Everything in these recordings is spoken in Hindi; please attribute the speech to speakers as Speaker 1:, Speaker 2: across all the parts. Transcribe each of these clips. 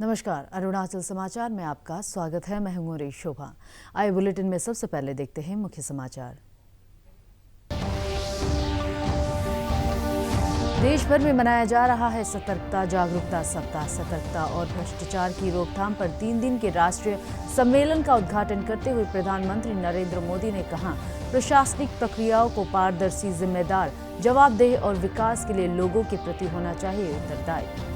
Speaker 1: नमस्कार, अरुणाचल समाचार में आपका स्वागत है। मैं हूं रेश शोभा। आइए बुलेटिन में सबसे पहले देखते हैं मुख्य समाचार। देश भर में मनाया जा रहा है सतर्कता जागरूकता सप्ताह। सतर्कता और भ्रष्टाचार की रोकथाम पर 3 दिन के राष्ट्रीय सम्मेलन का उद्घाटन करते हुए प्रधानमंत्री नरेंद्र मोदी ने कहा, प्रशासनिक प्रक्रियाओं को पारदर्शी, जिम्मेदार, जवाबदेह और विकास के लिए लोगों के प्रति होना चाहिए उत्तरदायी।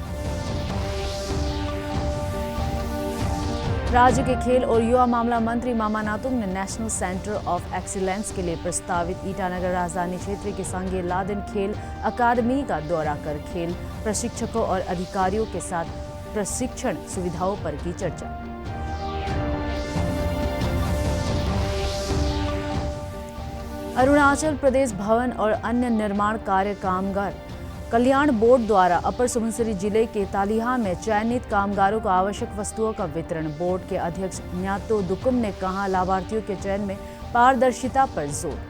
Speaker 1: राज्य के खेल और युवा मामला मंत्री मामा नातुंग ने नेशनल सेंटर ऑफ एक्सीलेंस के लिए प्रस्तावित ईटानगर राजधानी क्षेत्र के सांगे लादेन खेल अकादमी का दौरा कर खेल प्रशिक्षकों और अधिकारियों के साथ प्रशिक्षण सुविधाओं पर की चर्चा। अरुणाचल प्रदेश भवन और अन्य निर्माण कार्य कामगार कल्याण बोर्ड द्वारा अपर सुबनसिरी जिले के तालिहा में चयनित कामगारों को आवश्यक वस्तुओं का वितरण। बोर्ड के अध्यक्ष न्यातो दुकुम ने कहा, लाभार्थियों के चयन में पारदर्शिता पर जोर।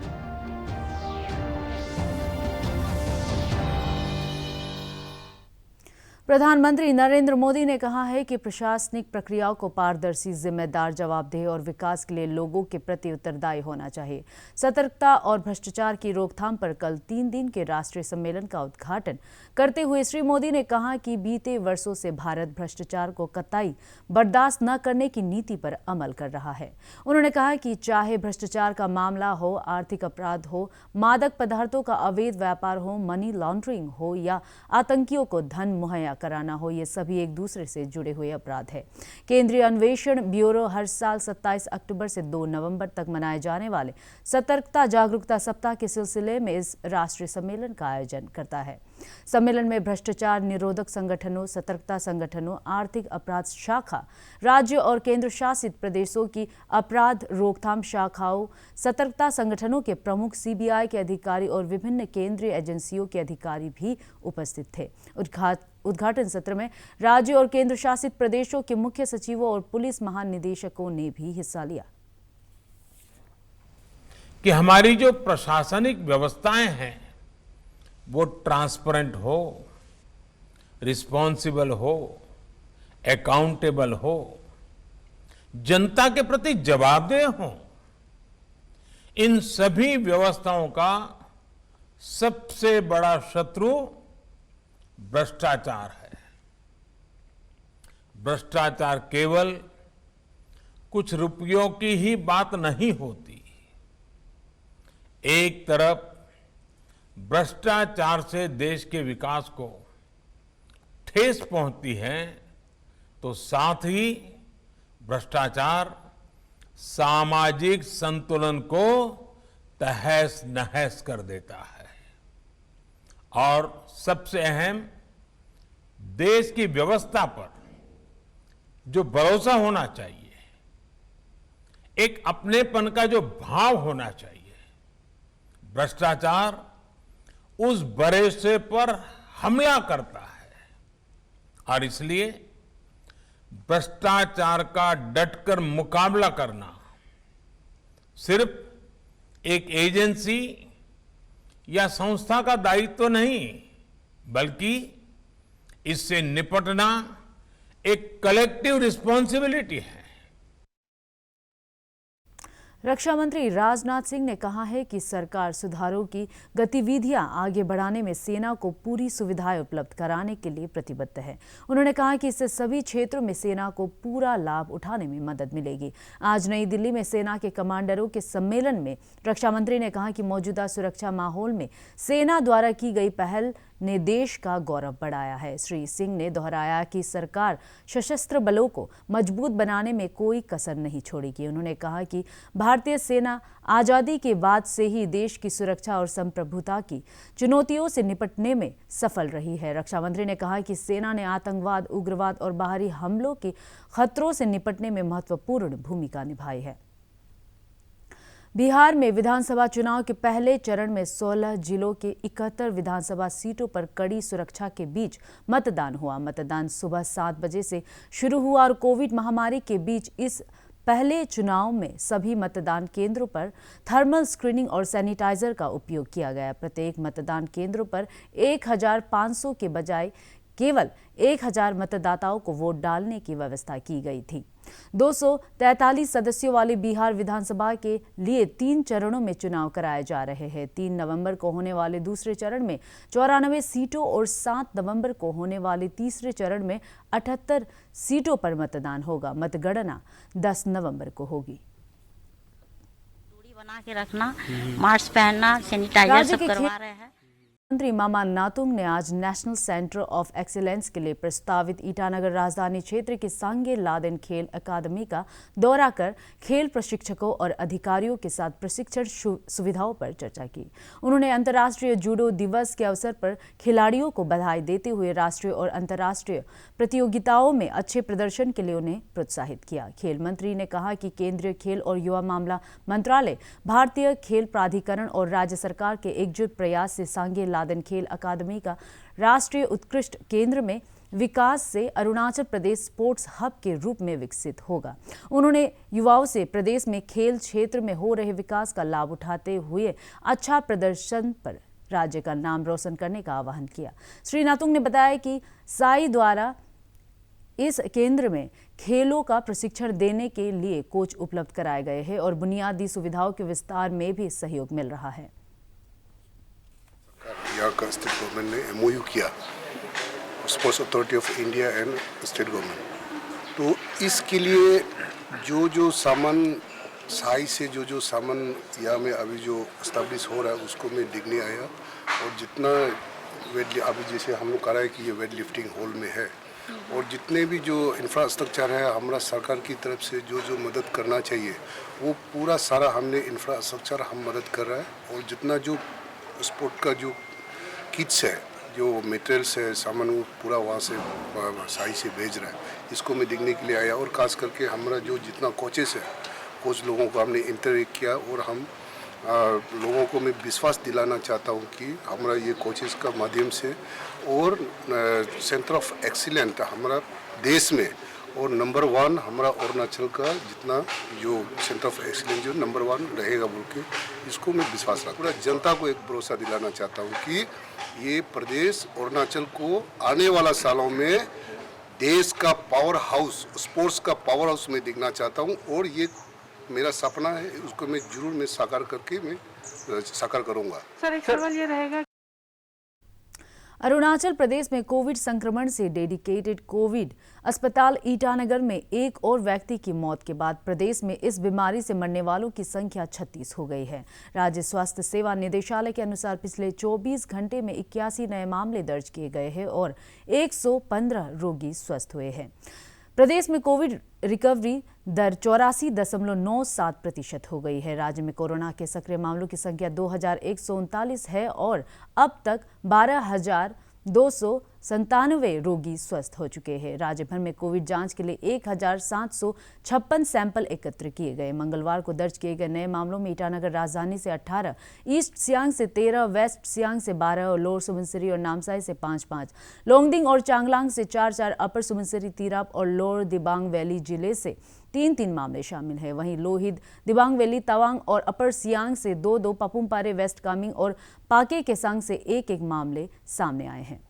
Speaker 1: प्रधानमंत्री नरेंद्र मोदी ने कहा है कि प्रशासनिक प्रक्रियाओं को पारदर्शी, जिम्मेदार, जवाबदेह और विकास के लिए लोगों के प्रति उत्तरदायी होना चाहिए। सतर्कता और भ्रष्टाचार की रोकथाम पर कल 3 दिन के राष्ट्रीय सम्मेलन का उद्घाटन करते हुए श्री मोदी ने कहा कि बीते वर्षों से भारत भ्रष्टाचार को कतई बर्दाश्त न करने की नीति पर अमल कर रहा है। उन्होंने कहा कि चाहे भ्रष्टाचार का मामला हो, आर्थिक अपराध हो, मादक पदार्थों का अवैध व्यापार हो, मनी लॉन्ड्रिंग हो या आतंकियों को धन मुहैया कराना हो, ये सभी एक दूसरे से जुड़े हुए अपराध है। केंद्रीय अन्वेषण ब्यूरो हर साल 27 अक्टूबर से 2 नवंबर तक मनाए जाने वाले सतर्कता जागरूकता सप्ताह के सिलसिले में इस राष्ट्रीय सम्मेलन का आयोजन करता है। सम्मेलन में भ्रष्टाचार निरोधक संगठनों, सतर्कता संगठनों, आर्थिक अपराध शाखा, राज्य और केंद्र शासित प्रदेशों की अपराध रोकथाम शाखाओं, सतर्कता संगठनों के प्रमुख, सीबीआई के अधिकारी और विभिन्न केंद्रीय एजेंसियों के अधिकारी भी उपस्थित थे। उद्घाटन सत्र में राज्य और केंद्र शासित प्रदेशों के मुख्य सचिवों और पुलिस महानिदेशकों ने भी हिस्सा लिया।
Speaker 2: कि हमारी जो प्रशासनिक व्यवस्थाएं हैं वो ट्रांसपेरेंट हो, रिस्पॉन्सिबल हो, अकाउंटेबल हो, जनता के प्रति जवाबदेह हो। इन सभी व्यवस्थाओं का सबसे बड़ा शत्रु भ्रष्टाचार है। भ्रष्टाचार केवल कुछ रुपयों की ही बात नहीं होती। एक तरफ भ्रष्टाचार से देश के विकास को ठेस पहुंचती है, तो साथ ही भ्रष्टाचार सामाजिक संतुलन को तहस नहस कर देता है। और सबसे अहम, देश की व्यवस्था पर जो भरोसा होना चाहिए, एक अपनेपन का जो भाव होना चाहिए, भ्रष्टाचार उस भरोसे पर हमला करता है। और इसलिए भ्रष्टाचार का डटकर मुकाबला करना सिर्फ एक एजेंसी या संस्था का दायित्व नहीं, बल्कि इससे निपटना एक कलेक्टिव रिस्पॉन्सिबिलिटी है।
Speaker 1: रक्षा मंत्री राजनाथ सिंह ने कहा है कि सरकार सुधारों की गतिविधियां आगे बढ़ाने में सेना को पूरी सुविधाएं उपलब्ध कराने के लिए प्रतिबद्ध है। उन्होंने कहा कि इससे सभी क्षेत्रों में सेना को पूरा लाभ उठाने में मदद मिलेगी। आज नई दिल्ली में सेना के कमांडरों के सम्मेलन में रक्षा मंत्री ने कहा कि मौजूदा सुरक्षा माहौल में सेना द्वारा की गई पहल ने देश का गौरव बढ़ाया है। श्री सिंह ने दोहराया कि सरकार सशस्त्र बलों को मजबूत बनाने में कोई कसर नहीं छोड़ेगी। उन्होंने कहा कि भारतीय सेना आजादी के बाद से ही देश की सुरक्षा और संप्रभुता की चुनौतियों से निपटने में सफल रही है। रक्षा मंत्री ने कहा कि सेना ने आतंकवाद, उग्रवाद और बाहरी हमलों के खतरों से निपटने में महत्वपूर्ण भूमिका निभाई है। बिहार में विधानसभा चुनाव के पहले चरण में 16 जिलों के 71 विधानसभा सीटों पर कड़ी सुरक्षा के बीच मतदान हुआ। मतदान सुबह 7 बजे से शुरू हुआ और कोविड महामारी के बीच इस पहले चुनाव में सभी मतदान केंद्रों पर थर्मल स्क्रीनिंग और सैनिटाइजर का उपयोग किया गया। प्रत्येक मतदान केंद्रों पर 1500 के बजाय केवल 1000 मतदाताओं को वोट डालने की व्यवस्था की गई थी। 243 सदस्यों वाली बिहार विधानसभा के लिए 3 चरणों में चुनाव कराए जा रहे हैं। 3 नवंबर को होने वाले दूसरे चरण में 94 सीटों और 7 नवंबर को होने वाले तीसरे चरण में 78 सीटों पर मतदान होगा। मतगणना 10 नवंबर को होगी।
Speaker 3: दूरी बना के रखना, मास्क पहनना, सैनिटाइजर सब करवा रहे हैं।
Speaker 1: मंत्री मामा नातुंग ने आज नेशनल सेंटर ऑफ एक्सीलेंस के लिए प्रस्तावित ईटानगर राजधानी क्षेत्र की सांगे लादेन खेल अकादमी का दौरा कर खेल प्रशिक्षकों और अधिकारियों के साथ प्रशिक्षण सुविधाओं पर चर्चा की। उन्होंने अंतर्राष्ट्रीय जूडो दिवस के अवसर पर खिलाड़ियों को बधाई देते हुए राष्ट्रीय और अंतर्राष्ट्रीय प्रतियोगिताओं में अच्छे प्रदर्शन के लिए उन्हें प्रोत्साहित किया। खेल मंत्री ने कहा कि केंद्रीय खेल और युवा मामला मंत्रालय, भारतीय खेल प्राधिकरण और राज्य सरकार के एकजुट प्रयास से सांगे लादेन खेल अकादमी का राष्ट्रीय उत्कृष्ट केंद्र में विकास से अरुणाचल प्रदेश स्पोर्ट्स हब के रूप में विकसित होगा। उन्होंने युवाओं से प्रदेश में खेल क्षेत्र में हो रहे विकास का लाभ उठाते हुए अच्छा प्रदर्शन पर राज्य का नाम रोशन करने का आह्वान किया। श्री नातुंग ने बताया कि साई द्वारा इस केंद्र में खेलों का प्रशिक्षण देने के लिए कोच उपलब्ध कराए गए हैं और बुनियादी सुविधाओं के विस्तार में भी सहयोग मिल रहा है।
Speaker 4: यहाँ का स्टेट गवर्नमेंट ने MOU किया, sports authority of India and state government. तो इसके लिए जो सामान साई से जो सामान यहाँ में अभी जो इस्टेब्लिश हो रहा है उसको मैं देखने आया। और जितना वेट अभी जैसे हम लोग कह रहे हैं कि ये वेट लिफ्टिंग हॉल में है, और जितने भी जो इंफ्रास्ट्रक्चर है हमारा सरकार की तरफ से जो मदद करना चाहिए वो पूरा सारा हमने इंफ्रास्ट्रक्चर हम मदद कर रहा है। और जितना जो स्पोर्ट का जो किट्स है, जो मटेरियल्स है, सामान वो पूरा वहाँ से साई से भेज रहा है। इसको मैं देखने के लिए आया। और खास करके हमारा जो जितना कोचेस है, कोच लोगों को हमने इंटरेक्ट किया और हम लोगों को मैं विश्वास दिलाना चाहता हूँ कि हमारा ये कोचेस का माध्यम से और सेंटर ऑफ एक्सीलेंस हमारा देश में और नंबर 1 हमारा अरुणाचल का जितना जो सेंटर ऑफ एक्सीलेंस जो नंबर 1 रहेगा बोल के इसको मैं विश्वास रखता हूँ। पूरा जनता को एक भरोसा दिलाना चाहता हूँ कि ये प्रदेश अरुणाचल को आने वाला सालों में देश का पावर हाउस, स्पोर्ट्स का पावर हाउस में देखना चाहता हूँ। और ये मेरा सपना है, उसको मैं जरूर साकार करके मैं साकार करूँगा।
Speaker 5: सर एक सवाल ये रहेगा,
Speaker 1: अरुणाचल प्रदेश में कोविड संक्रमण से डेडिकेटेड कोविड अस्पताल ईटानगर में एक और व्यक्ति की मौत के बाद प्रदेश में इस बीमारी से मरने वालों की संख्या 36 हो गई है। राज्य स्वास्थ्य सेवा निदेशालय के अनुसार पिछले 24 घंटे में 81 नए मामले दर्ज किए गए हैं और 115 रोगी स्वस्थ हुए हैं। प्रदेश में कोविड रिकवरी दर 84.97% हो गई है। राज्य में कोरोना के सक्रिय मामलों की संख्या 2139 है और अब तक 12,297 रोगी स्वस्थ हो चुके हैं। राज्य भर में कोविड जांच के लिए 1,756 सैंपल एकत्र किए गए। मंगलवार को दर्ज किए गए नए मामलों में ईटानगर राजधानी से 18, ईस्ट सियांग से 13, वेस्ट सियांग से 12 और लोअर सुबनसिरी और नामसाई से 5-5, लोंगडिंग और चांगलांग से 4-4, अपर सुबनसिरी, तिराप और लोअर दिबांग वैली जिले से 3-3 मामले शामिल हैं। वहीं लोहित, दिबांग वैली, तवांग और अपर सियांग से 2-2, पपुमपारे, वेस्ट कामेंग और पाके केसांग से 1-1 मामले सामने आए हैं।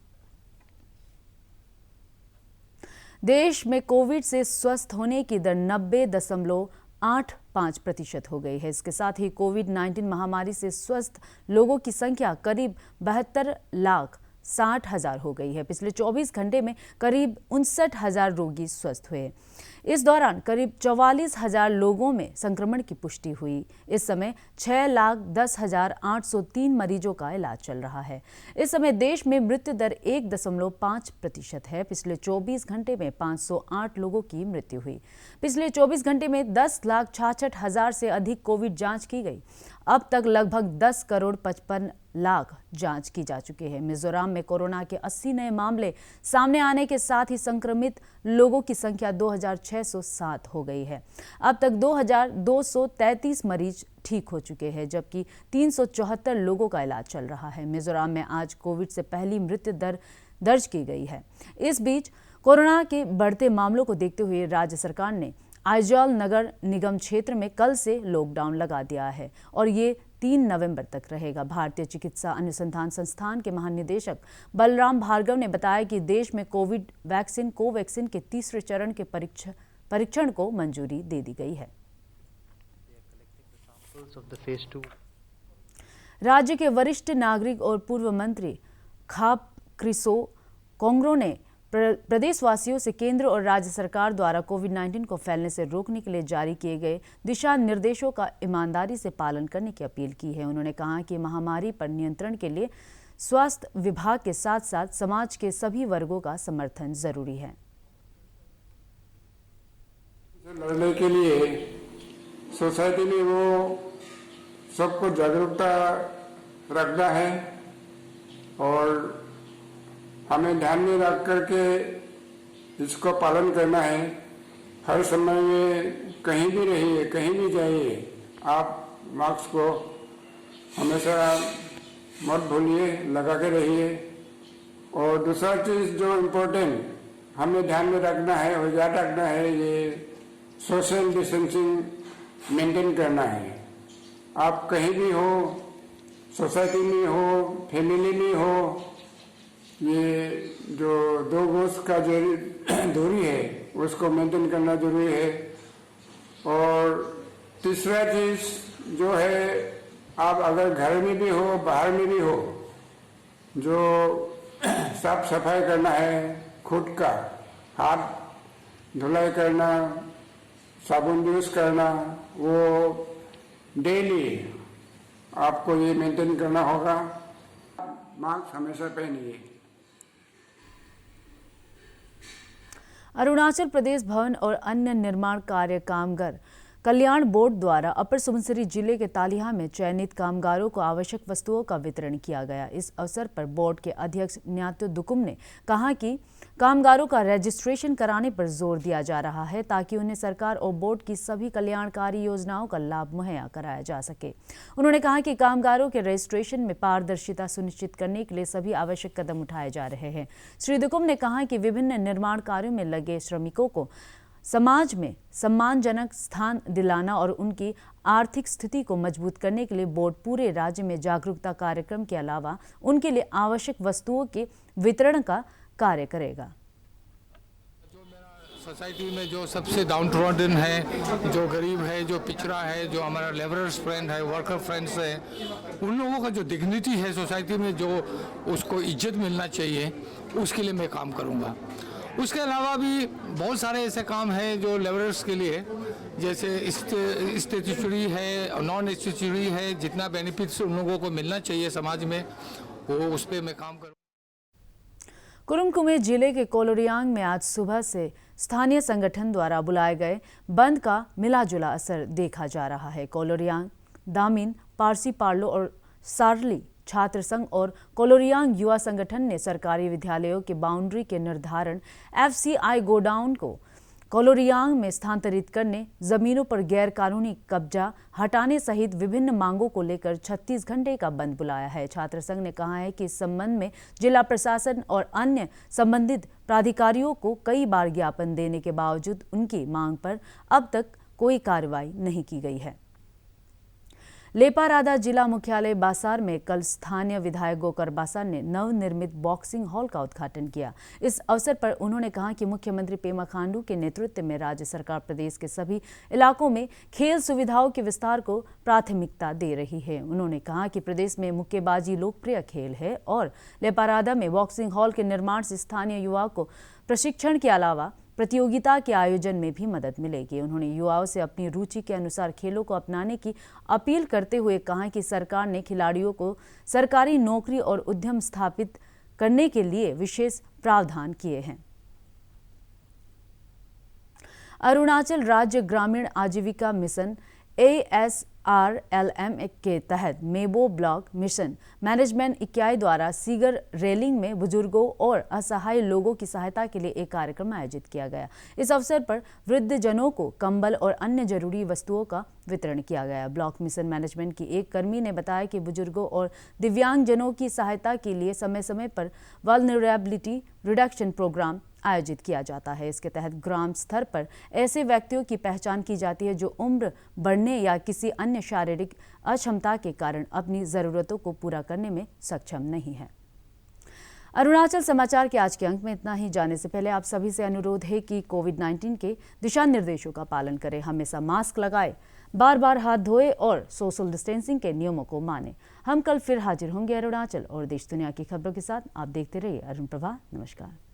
Speaker 1: देश में कोविड से स्वस्थ होने की दर 90.85% हो गई है। इसके साथ ही कोविड-19 महामारी से स्वस्थ लोगों की संख्या करीब 72,60,000 हो गई है। पिछले 24 घंटे में करीब 59,000 रोगी स्वस्थ हुए। इस दौरान करीब 44,000 लोगों में संक्रमण की पुष्टि हुई। इस समय 6,10,803 मरीजों का इलाज चल रहा है। इस समय देश में मृत्यु दर 1.5% है। पिछले 24 घंटे में 508 लोगों की मृत्यु हुई। पिछले 24 घंटे में 10,66,000 से अधिक कोविड जांच की गई। अब तक लगभग 10,55,00,000 जांच की जा चुकी है। मिजोरम में कोरोना के 80 नए मामले सामने आने के साथ ही संक्रमित लोगों की संख्या 2,607 हो गई है। अब तक 2,233 मरीज ठीक हो चुके हैं, जबकि 374 लोगों का इलाज चल रहा है। मिजोरम में आज कोविड से पहली मृत्यु दर दर्ज की गई है। इस बीच कोरोना के बढ़ते मामलों को देखते हुए राज्य सरकार ने आइजॉल नगर निगम क्षेत्र में कल से लॉकडाउन लगा दिया है और ये 3 नवंबर तक रहेगा। भारतीय चिकित्सा अनुसंधान संस्थान के महानिदेशक बलराम भार्गव ने बताया कि देश में कोविड वैक्सीन कोवैक्सीन के तीसरे चरण के परीक्षण को मंजूरी दे दी गई है। राज्य के वरिष्ठ नागरिक और पूर्व मंत्री खाप क्रिसो कोंग्रो ने प्रदेशवासियों से केंद्र और राज्य सरकार द्वारा कोविड-19 को फैलने से रोकने के लिए जारी किए गए दिशा निर्देशों का ईमानदारी से पालन करने की अपील की है। उन्होंने कहा कि महामारी पर नियंत्रण के लिए स्वास्थ्य विभाग के साथ साथ समाज के सभी वर्गों का समर्थन जरूरी है।
Speaker 5: लड़ने के लिए सोसाइटी में वो सबको जागरूकता रखना है और हमें ध्यान में रख करके इसको पालन करना है। हर समय में कहीं भी रहिए, कहीं भी जाइए, आप मास्क को हमेशा मत भूलिए, लगा के रहिए। और दूसरा चीज़ जो इम्पोर्टेंट हमें ध्यान में रखना है और याद रखना है, ये सोशल डिस्टेंसिंग मेंटेन करना है। आप कहीं भी हो, सोसाइटी में हो, फैमिली में हो, ये जो 2 गज का जो दूरी है उसको मेंटेन करना जरूरी है। और तीसरा चीज जो है, आप अगर घर में भी हो, बाहर में भी हो, जो साफ सफाई करना है, खुद का हाथ धुलाई करना, साबुन यूज करना, वो डेली आपको ये मेंटेन करना होगा। मास्क हमेशा पहनिए।
Speaker 1: अरुणाचल प्रदेश भवन और अन्य निर्माण कार्य कामगार कल्याण बोर्ड द्वारा अपर सुबनसिरी जिले के तालिहा में चयनित कामगारों को आवश्यक वस्तुओं का वितरण किया गया। इस अवसर पर बोर्ड के अध्यक्ष न्यातो दुकुम ने कहा कि कामगारों का रजिस्ट्रेशन कराने पर जोर दिया जा रहा है ताकि उन्हें सरकार और बोर्ड की सभी कल्याणकारी योजनाओं का लाभ मुहैया कराया जा सके। उन्होंने कहा कि कामगारों के रजिस्ट्रेशन में पारदर्शिता सुनिश्चित करने के लिए सभी आवश्यक कदम उठाए जा रहे हैं। श्री दुकुम ने कहा कि विभिन्न निर्माण कार्यों में लगे श्रमिकों को समाज में सम्मानजनक स्थान दिलाना और उनकी आर्थिक स्थिति को मजबूत करने के लिए बोर्ड पूरे राज्य में जागरूकता कार्यक्रम के अलावा उनके लिए आवश्यक वस्तुओं के वितरण का कार्य करेगा।
Speaker 6: जो मेरा सोसाइटी में जो सबसे डाउन ट्रॉडन है, जो गरीब है, जो पिछड़ा है, जो हमारा लेबरर्स फ्रेंड है, वर्कर फ्रेंड्स है, उन लोगों का जो डिग्निटी है सोसाइटी में, जो उसको इज्जत मिलना चाहिए, उसके लिए मैं काम करूँगा। उसके अलावा भी बहुत सारे ऐसे काम हैं जो लेबरर्स के लिए, जैसे स्टैट्यूटरी है, नॉन स्टैट्यूटरी है, जितना बेनिफिट्स उन लोगों को मिलना चाहिए समाज में, वो उस पर मैं काम करूँ।
Speaker 1: कुरुंग कुमे जिले के कोलोरियांग में आज सुबह से स्थानीय संगठन द्वारा बुलाए गए बंद का मिला-जुला असर देखा जा रहा है। कोलोरियांग, दामिन, पारसी पार्लो और सारली छात्र संघ और कोलोरियांग युवा संगठन ने सरकारी विद्यालयों के बाउंड्री के निर्धारण, FCI गोडाउन को कोलोरियांग में स्थानांतरित करने, जमीनों पर गैर कानूनी कब्जा हटाने सहित विभिन्न मांगों को लेकर 36 घंटे का बंद बुलाया है। छात्र संघ ने कहा है कि इस संबंध में जिला प्रशासन और अन्य संबंधित प्राधिकारियों को कई बार ज्ञापन देने के बावजूद उनकी मांग पर अब तक कोई कार्रवाई नहीं की गई है। लेपारादा जिला मुख्यालय बासार में कल स्थानीय विधायक गोकर बासार ने नवनिर्मित बॉक्सिंग हॉल का उद्घाटन किया। इस अवसर पर उन्होंने कहा कि मुख्यमंत्री पेमा खांडू के नेतृत्व में राज्य सरकार प्रदेश के सभी इलाकों में खेल सुविधाओं के विस्तार को प्राथमिकता दे रही है। उन्होंने कहा कि प्रदेश में मुक्केबाजी लोकप्रिय खेल है और लेपारादा में बॉक्सिंग हॉल के निर्माण से स्थानीय युवाओं को प्रशिक्षण के अलावा प्रतियोगिता के आयोजन में भी मदद मिलेगी। उन्होंने युवाओं से अपनी रुचि के अनुसार खेलों को अपनाने की अपील करते हुए कहा कि सरकार ने खिलाड़ियों को सरकारी नौकरी और उद्यम स्थापित करने के लिए विशेष प्रावधान किए हैं। अरुणाचल राज्य ग्रामीण आजीविका मिशन ASRLM के तहत मेबो ब्लॉक मिशन मैनेजमेंट इकाई द्वारा सीगर रेलिंग में बुजुर्गों और असहाय लोगों की सहायता के लिए एक कार्यक्रम आयोजित किया गया। इस अवसर पर वृद्धजनों को कंबल और अन्य जरूरी वस्तुओं का वितरण किया गया। ब्लॉक मिशन मैनेजमेंट की एक कर्मी ने बताया कि बुजुर्गों और दिव्यांगजनों की सहायता के लिए समय समय पर वल्नरेबिलिटी रिडक्शन प्रोग्राम आयोजित किया जाता है। इसके तहत ग्राम स्तर पर ऐसे व्यक्तियों की पहचान की जाती है जो उम्र बढ़ने या किसी अन्य शारीरिक अक्षमता के कारण अपनी ज़रूरतों को पूरा करने में सक्षम नहीं है। अरुणाचल समाचार के आज के अंक में इतना ही। जाने से पहले आप सभी से अनुरोध है कि कोविड-19 के दिशा निर्देशों का पालन करें, हमेशा मास्क लगाएं, बार बार हाथ धोएं और सोशल डिस्टेंसिंग के नियमों को मानें। हम कल फिर हाजिर होंगे अरुणाचल और देश दुनिया की खबरों के साथ। आप देखते रहिए अरुण प्रभा। नमस्कार।